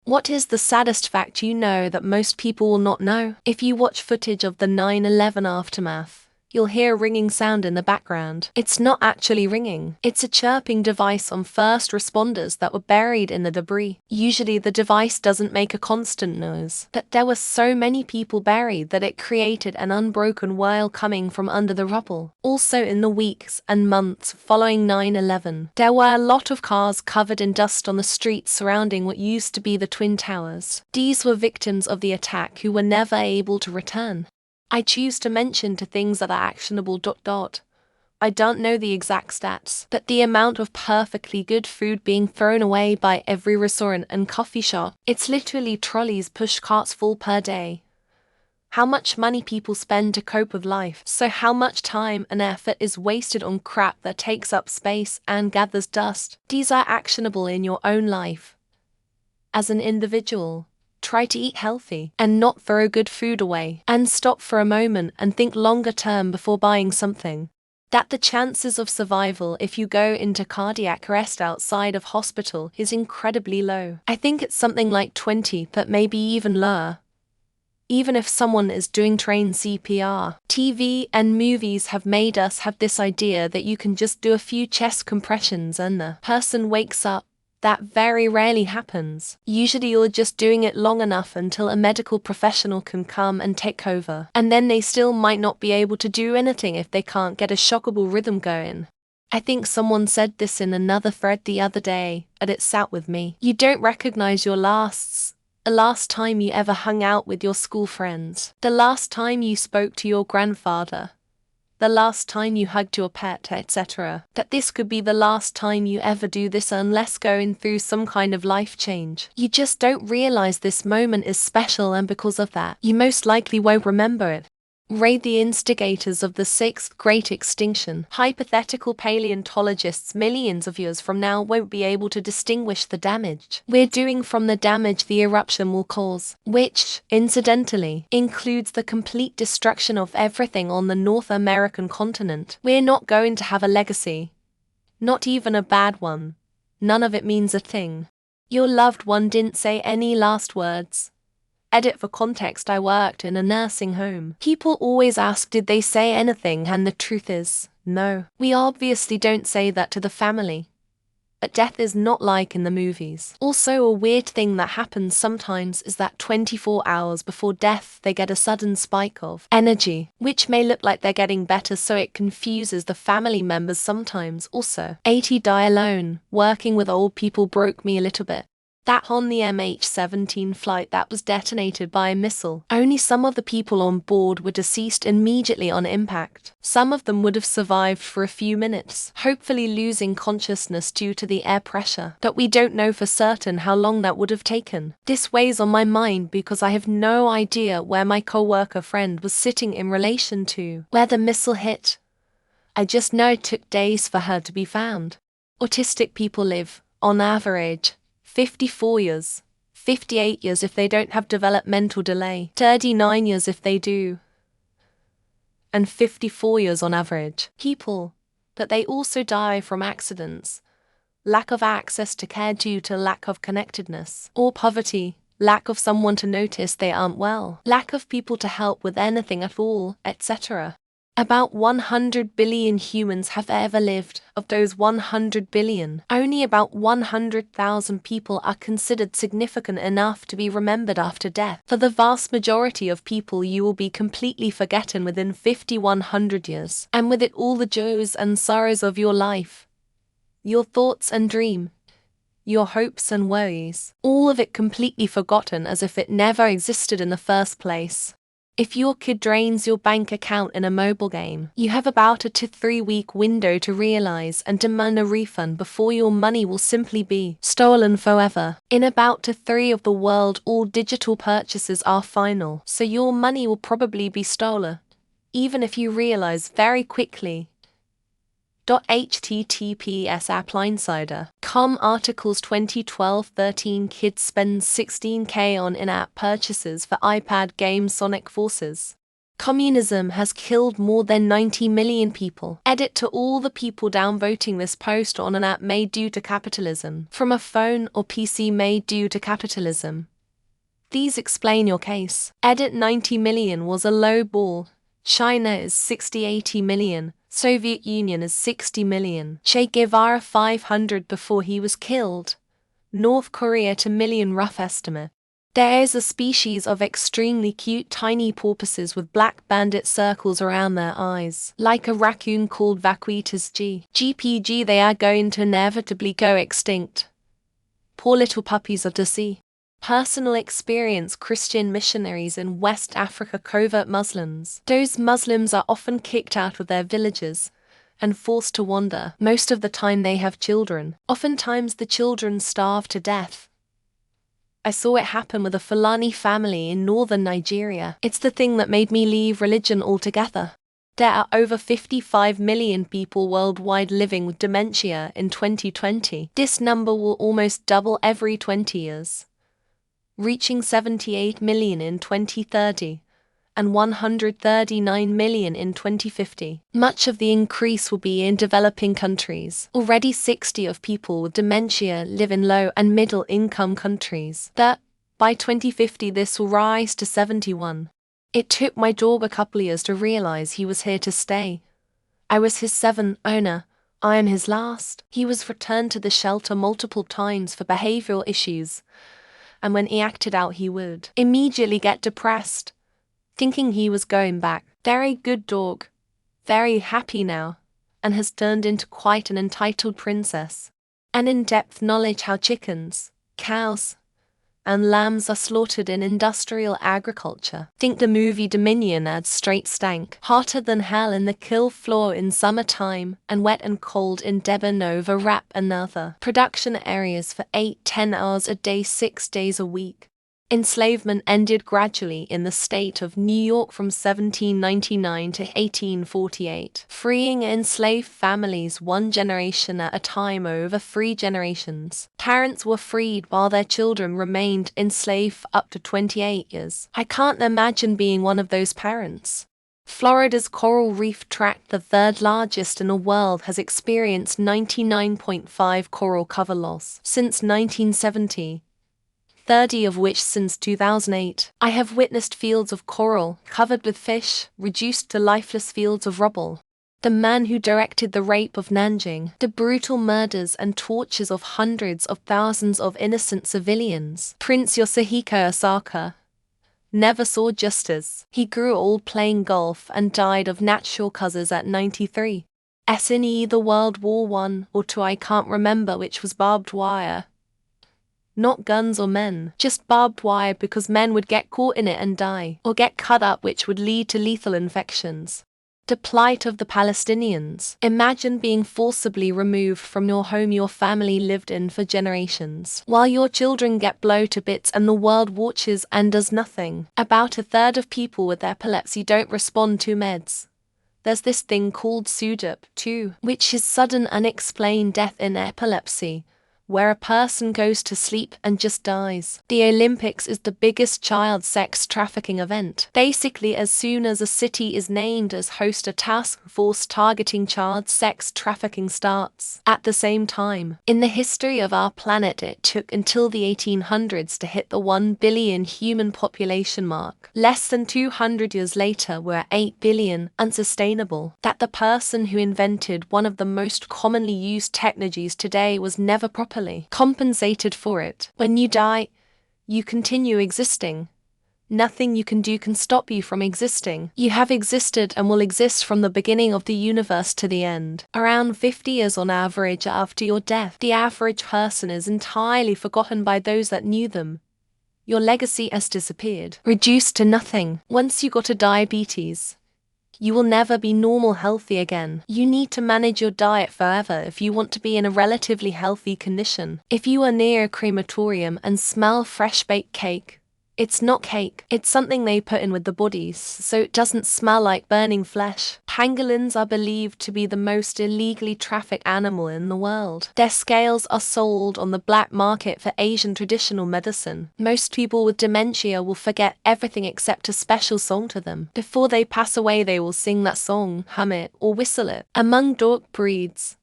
What is the saddest fact you know that most people will not know? If you watch footage of the 9/11 aftermath, you'll hear a ringing sound in the background. It's not actually ringing. It's a chirping device on first responders that were buried in the debris. Usually the device doesn't make a constant noise, but there were so many people buried that it created an unbroken wail coming from under the rubble. Also in the weeks and months following 9/11, there were a lot of cars covered in dust on the streets surrounding what used to be the Twin Towers. These were victims of the attack who were never able to return. I choose to mention to things that are actionable. I don't know the exact stats, but the amount of perfectly good food being thrown away by every restaurant and coffee shop, it's literally trolleys push carts full per day. How much money people spend to cope with life, so how much time and effort is wasted on crap that takes up space and gathers dust. These are actionable in your own life. As an individual, try to eat healthy and not throw good food away, and stop for a moment and think longer term before buying something. That the chances of survival if you go into cardiac arrest outside of hospital is incredibly low. I think it's something like 20, but maybe even lower. Even if someone is doing trained CPR. TV and movies have made us have this idea that you can just do a few chest compressions and the person wakes up. That very rarely happens. Usually you're just doing it long enough until a medical professional can come and take over. And then they still might not be able to do anything if they can't get a shockable rhythm going. I think someone said this in another thread the other day, and it sat with me. You don't recognize your the last time you ever hung out with your school friends, the last time you spoke to your grandfather, the last time you hugged your pet, etc. That this could be the last time you ever do this unless going through some kind of life change. You just don't realize this moment is special, and because of that, you most likely won't remember it. Raid the instigators of the 6th Great Extinction. Hypothetical paleontologists millions of years from now won't be able to distinguish the damage we're doing from the damage the eruption will cause, which, incidentally, includes the complete destruction of everything on the North American continent. We're not going to have a legacy. Not even a bad one. None of it means a thing. Your loved one didn't say any last words. Edit for context: I worked in a nursing home. People always ask, did they say anything? And the truth is, no. We obviously don't say that to the family. But death is not like in the movies. Also, a weird thing that happens sometimes is that 24 hours before death they get a sudden spike of energy, which may look like they're getting better, so it confuses the family members sometimes. Also, 80 die alone. Working with old people broke me a little bit. That on the MH17 flight that was detonated by a missile, only some of the people on board were deceased immediately on impact. Some of them would have survived for a few minutes, hopefully losing consciousness due to the air pressure, but we don't know for certain how long that would have taken. This weighs on my mind because I have no idea where my co-worker friend was sitting in relation to where the missile hit. I just know it took days for her to be found. Autistic people live, on average, 54 years, 58 years if they don't have developmental delay, 39 years if they do, and 54 years on average. People, but they also die from accidents, lack of access to care due to lack of connectedness, or poverty, lack of someone to notice they aren't well, lack of people to help with anything at all, etc. About 100 billion humans have ever lived. Of those 100 billion, only about 100,000 people are considered significant enough to be remembered after death. For the vast majority of people, you will be completely forgotten within 5,100 years. And with it all the joys and sorrows of your life, your thoughts and dream, your hopes and worries, all of it completely forgotten as if it never existed in the first place. If your kid drains your bank account in a mobile game, you have about a 2 to 3 week window to realize and demand a refund before your money will simply be stolen forever. In about 2 to 3 of the world, all digital purchases are final, so your money will probably be stolen, even if you realize very quickly. https appleinsider.com articles 2012-13 Kids spend $16K on in-app purchases for iPad game Sonic Forces. Communism has killed more than 90 million people. Edit to all the people downvoting this post on an app made due to capitalism, from a phone or PC made due to capitalism. These explain your case. Edit 90 million was a low ball. China is 60-80 million. Soviet Union is 60 million. Che Guevara 500 before he was killed. North Korea to million rough estimate. There is a species of extremely cute tiny porpoises with black bandit circles around their eyes, like a raccoon called Vaquitas GPG. They are going to inevitably go extinct. Poor little puppies of the sea. Personal experience: Christian missionaries in West Africa, covert Muslims. Those Muslims are often kicked out of their villages and forced to wander. Most of the time they have children. Oftentimes the children starve to death. I saw it happen with a Fulani family in northern Nigeria. It's the thing that made me leave religion altogether. There are over 55 million people worldwide living with dementia in 2020. This number will almost double every 20 years. Reaching 78 million in 2030 and 139 million in 2050. Much of the increase will be in developing countries. Already 60% of people with dementia live in low and middle income countries. By 2050 this will rise to 71%. It took my dog a couple years to realize he was here to stay. I was his seventh owner. I am his last. He was returned to the shelter multiple times for behavioral issues. And when he acted out he would immediately get depressed, thinking he was going back. Very good dog, very happy now, and has turned into quite an entitled princess. An in-depth knowledge how chickens, cows, and lambs are slaughtered in industrial agriculture. Think the movie Dominion adds straight stank. Hotter than hell in the kill floor in summertime, and wet and cold in Debanova Wrap another. Production areas for 8-10 hours a day 6 days a week. Enslavement ended gradually in the state of New York from 1799 to 1848, freeing enslaved families one generation at a time over 3 generations. Parents were freed while their children remained enslaved for up to 28 years. I can't imagine being one of those parents. Florida's coral reef tract, the third largest in the world, has experienced 99.5% coral cover loss since 1970. 30 of which since 2008. I have witnessed fields of coral, covered with fish, reduced to lifeless fields of rubble. The man who directed the rape of Nanjing, the brutal murders and tortures of hundreds of thousands of innocent civilians, Prince Yoshihiko Osaka, never saw justice. He grew old playing golf and died of natural causes at 93. In either World War I or II, I can't remember which, was barbed wire. Not guns or men, just barbed wire, because men would get caught in it and die, or get cut up, which would lead to lethal infections. The plight of the Palestinians. Imagine being forcibly removed from your home your family lived in for generations, while your children get blown to bits and the world watches and does nothing. About a third of people with epilepsy don't respond to meds. There's this thing called SUDEP, too, which is sudden unexplained death in epilepsy, where a person goes to sleep and just dies. The Olympics is the biggest child sex trafficking event. Basically, as soon as a city is named as host, a task force targeting child sex trafficking starts. At the same time, in the history of our planet, it took until the 1800s to hit the 1 billion human population mark. Less than 200 years later, we're at 8 billion, unsustainable. That the person who invented one of the most commonly used technologies today was never properly compensated for it. When you die, you continue existing. Nothing you can do can stop you from existing. You have existed and will exist from the beginning of the universe to the end. Around 50 years on average after your death, the average person is entirely forgotten by those that knew them. Your legacy has disappeared, reduced to nothing. Once you got a diabetes, you will never be normal healthy again. You need to manage your diet forever if you want to be in a relatively healthy condition. If you are near a crematorium and smell fresh baked cake, It's not cake. It's something they put in with the bodies, so it doesn't smell like burning flesh. Pangolins are believed to be the most illegally trafficked animal in the world. Their scales are sold on the black market for Asian traditional medicine. Most people with dementia will forget everything except a special song to them. Before they pass away, they will sing that song, hum it, or whistle it. Among dog breeds,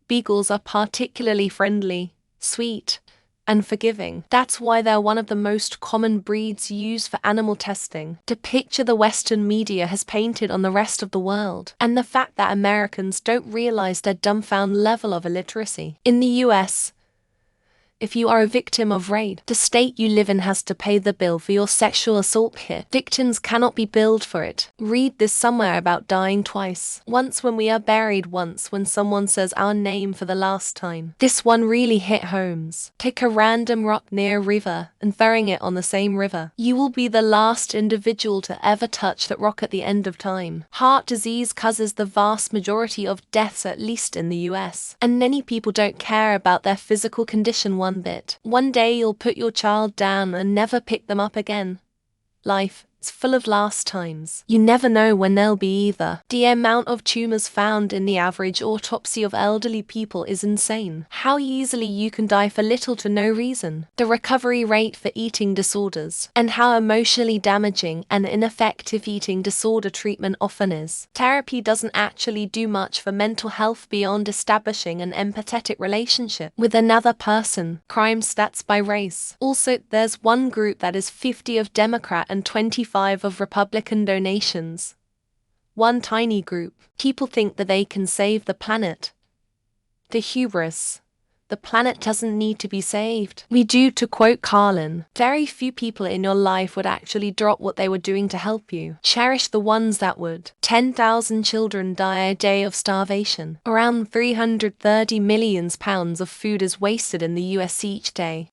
beagles are particularly friendly, sweet, and forgiving. That's why they're one of the most common breeds used for animal testing. The picture the Western media has painted on the rest of the world, and the fact that Americans don't realize their dumbfound level of illiteracy. In the US, if you are a victim of rape, the state you live in has to pay the bill for your sexual assault hit. Victims cannot be billed for it. Read this somewhere about dying twice. Once when we are buried, once when someone says our name for the last time. This one really hit homes. Pick a random rock near a river and throwing it on the same river. You will be the last individual to ever touch that rock at the end of time. Heart disease causes the vast majority of deaths, at least in the US. And many people don't care about their physical condition one bit. One day you'll put your child down and never pick them up again. Life is full of last times. You never know when they'll be either. The amount of tumors found in the average autopsy of elderly people is insane. How easily you can die for little to no reason. The recovery rate for eating disorders, and how emotionally damaging and ineffective eating disorder treatment often is. Therapy doesn't actually do much for mental health beyond establishing an empathetic relationship with another person. Crime stats by race. Also, there's one group that is 50 of Democrat and 25 of Republican donations. One tiny group. People think that they can save the planet. The hubris. The planet doesn't need to be saved. We do, to quote Carlin. Very few people in your life would actually drop what they were doing to help you. Cherish the ones that would. 10,000 children die a day of starvation. Around £330 million of food is wasted in the US each day.